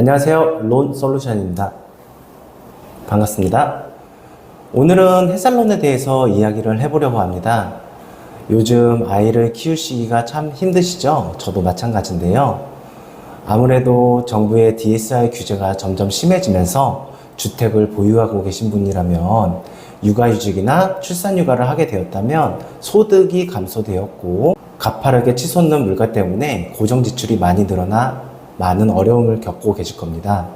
안녕하세요. 론솔루션입니다. 반갑습니다. 오늘은 햇살론에 대해서 이야기를 해보려고 합니다. 요즘 아이를 키우시기가 참 힘드시죠? 저도 마찬가지인데요. 아무래도 정부의 DSR 규제가 점점 심해지면서 주택을 보유하고 계신 분이라면 육아휴직이나 출산휴가를 하게 되었다면 소득이 감소되었고 가파르게 치솟는 물가 때문에 고정지출이 많이 늘어나 많은 어려움을 겪고 계실 겁니다.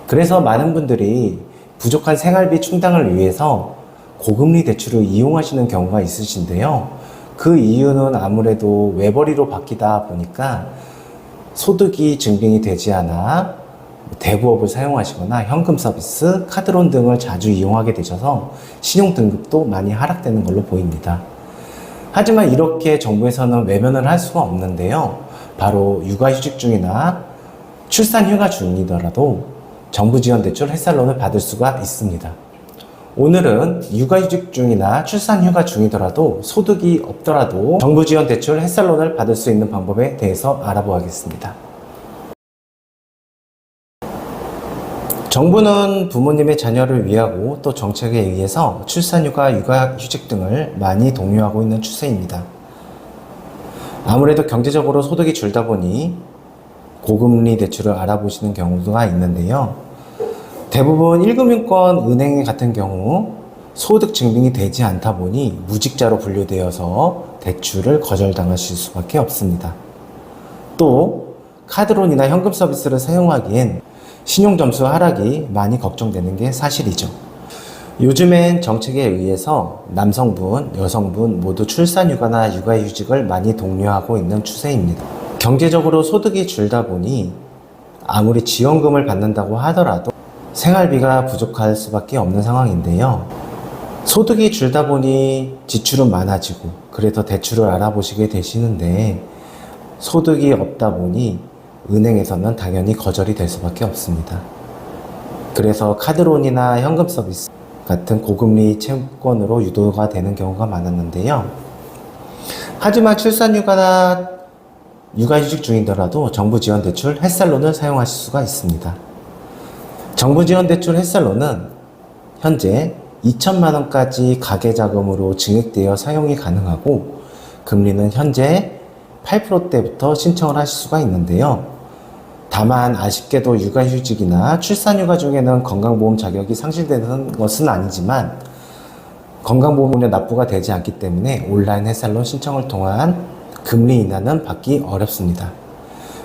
그래서 많은 분들이 부족한 생활비 충당을 위해서 고금리 대출을 이용하시는 경우가 있으신데요. 그 이유는 아무래도 외벌이로 바뀌다 보니까 소득이 증빙이 되지 않아 대부업을 사용하시거나 현금 서비스, 카드론 등을 자주 이용하게 되셔서 신용 등급도 많이 하락되는 걸로 보입니다. 하지만 이렇게 정부에서는 외면을 할 수가 없는데요. 바로 육아휴직 중이나 출산휴가 중이더라도 정부 지원 대출 햇살론을 받을 수가 있습니다. 오늘은 육아휴직 중이나 출산휴가 중이더라도 소득이 없더라도 정부 지원 대출 햇살론을 받을 수 있는 방법에 대해서 알아보겠습니다. 정부는 부모님의 자녀를 위하고 또 정책에 의해서 출산휴가, 육아휴직 등을 많이 독려하고 있는 추세입니다. 아무래도 경제적으로 소득이 줄다 보니 고금리 대출을 알아보시는 경우가 있는데요. 대부분 1금융권 은행 같은 경우 소득 증빙이 되지 않다 보니 무직자로 분류되어서 대출을 거절당하실 수밖에 없습니다. 또 카드론이나 현금 서비스를 사용하기엔 신용점수 하락이 많이 걱정되는 게 사실이죠. 요즘엔 정책에 의해서 남성분, 여성분 모두 출산휴가나 육아휴직을 많이 독려하고 있는 추세입니다. 경제적으로 소득이 줄다 보니 아무리 지원금을 받는다고 하더라도 생활비가 부족할 수밖에 없는 상황인데요. 소득이 줄다 보니 지출은 많아지고 그래서 대출을 알아보시게 되시는데 소득이 없다 보니 은행에서는 당연히 거절이 될 수밖에 없습니다. 그래서 카드론이나 현금 서비스 같은 고금리 채권으로 유도가 되는 경우가 많았는데요. 하지만 출산휴가나 육아휴직 중이더라도 정부 지원 대출 햇살론을 사용하실 수가 있습니다. 정부 지원 대출 햇살론은 현재 2천만 원까지 가계자금으로 증액되어 사용이 가능하고 금리는 현재 8%대부터 신청을 하실 수가 있는데요. 다만 아쉽게도 육아휴직이나 출산휴가 중에는 건강보험 자격이 상실되는 것은 아니지만 건강보험료 납부가 되지 않기 때문에 온라인 햇살론 신청을 통한 금리 인하는 받기 어렵습니다.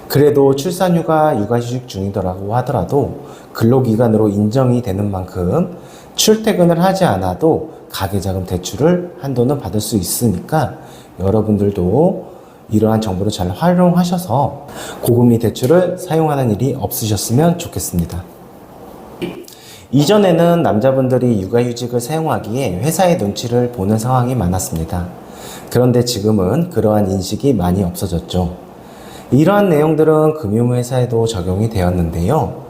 그래도 출산휴가, 육아휴직 중이더라고 하더라도 근로기간으로 인정이 되는 만큼 출퇴근을 하지 않아도 가계자금 대출을 한도는 받을 수 있으니까 여러분들도 이러한 정보를 잘 활용하셔서 고금리 대출을 사용하는 일이 없으셨으면 좋겠습니다. 이전에는 남자분들이 육아휴직을 사용하기에 회사의 눈치를 보는 상황이 많았습니다. 그런데 지금은 그러한 인식이 많이 없어졌죠. 이러한 내용들은 금융회사에도 적용이 되었는데요.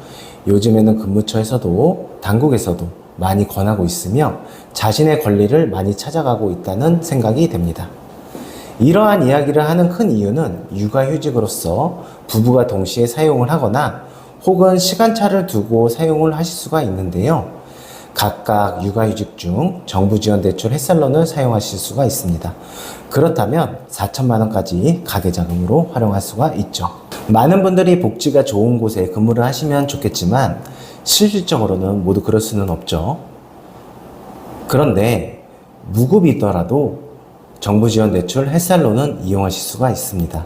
요즘에는 근무처에서도 당국에서도 많이 권하고 있으며 자신의 권리를 많이 찾아가고 있다는 생각이 됩니다. 이러한 이야기를 하는 큰 이유는 육아휴직으로서 부부가 동시에 사용을 하거나 혹은 시간차를 두고 사용을 하실 수가 있는데요. 각각 육아휴직 중 정부 지원 대출 햇살론을 사용하실 수가 있습니다. 그렇다면 4천만 원까지 가계자금으로 활용할 수가 있죠. 많은 분들이 복지가 좋은 곳에 근무를 하시면 좋겠지만 실질적으로는 모두 그럴 수는 없죠. 그런데 무급이더라도 정부 지원 대출 햇살론은 이용하실 수가 있습니다.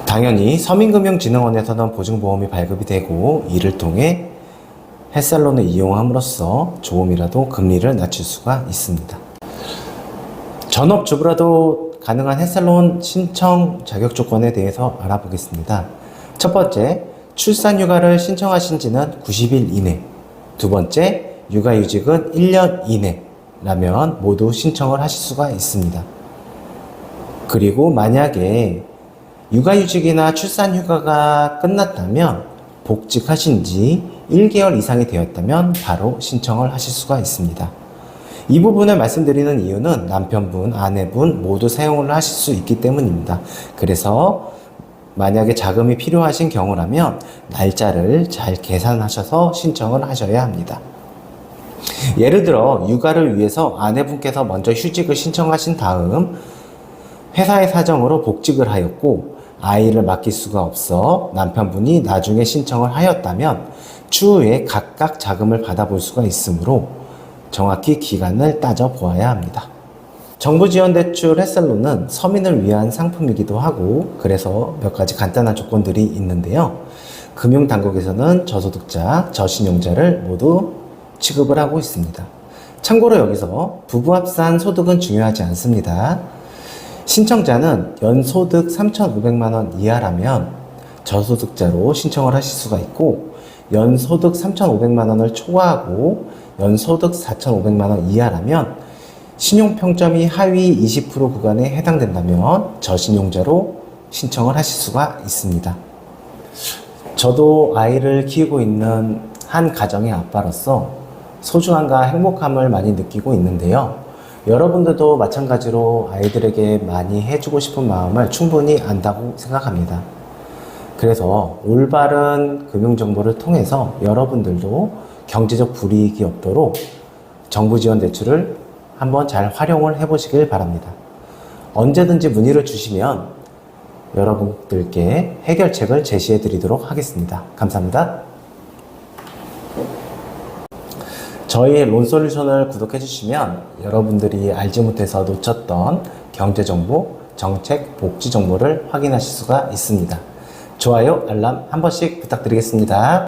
당연히 서민금융진흥원에서는 보증보험이 발급이 되고 이를 통해 햇살론을 이용함으로써 조금이라도 금리를 낮출 수가 있습니다. 전업주부라도 가능한 햇살론 신청 자격 조건에 대해서 알아보겠습니다. 첫 번째, 출산휴가를 신청하신 지는 90일 이내. 두 번째, 육아휴직은 1년 이내라면 모두 신청을 하실 수가 있습니다. 그리고 만약에 육아휴직이나 출산휴가가 끝났다면 복직하신 지 1개월 이상이 되었다면 바로 신청을 하실 수가 있습니다. 이 부분을 말씀드리는 이유는 남편분, 아내분 모두 사용을 하실 수 있기 때문입니다. 그래서 만약에 자금이 필요하신 경우라면 날짜를 잘 계산하셔서 신청을 하셔야 합니다. 예를 들어 육아를 위해서 아내분께서 먼저 휴직을 신청하신 다음 회사의 사정으로 복직을 하였고 아이를 맡길 수가 없어 남편분이 나중에 신청을 하였다면 추후에 각각 자금을 받아볼 수가 있으므로 정확히 기간을 따져 보아야 합니다. 정부지원대출 햇살론은 서민을 위한 상품이기도 하고 그래서 몇 가지 간단한 조건들이 있는데요. 금융당국에서는 저소득자, 저신용자를 모두 취급을 하고 있습니다. 참고로 여기서 부부 합산 소득은 중요하지 않습니다. 신청자는 연소득 3,500만 원 이하라면 저소득자로 신청을 하실 수가 있고 연소득 3,500만 원을 초과하고 연소득 4,500만 원 이하라면 신용평점이 하위 20% 구간에 해당된다면 저신용자로 신청을 하실 수가 있습니다. 저도 아이를 키우고 있는 한 가정의 아빠로서 소중함과 행복함을 많이 느끼고 있는데요. 여러분들도 마찬가지로 아이들에게 많이 해주고 싶은 마음을 충분히 안다고 생각합니다. 그래서 올바른 금융정보를 통해서 여러분들도 경제적 불이익이 없도록 정부 지원 대출을 한번 잘 활용을 해보시길 바랍니다. 언제든지 문의를 주시면 여러분들께 해결책을 제시해 드리도록 하겠습니다. 감사합니다. 저희 론솔루션을 구독해 주시면 여러분들이 알지 못해서 놓쳤던 경제정보, 정책, 복지 정보를 확인하실 수가 있습니다. 좋아요, 알람 한 번씩 부탁드리겠습니다.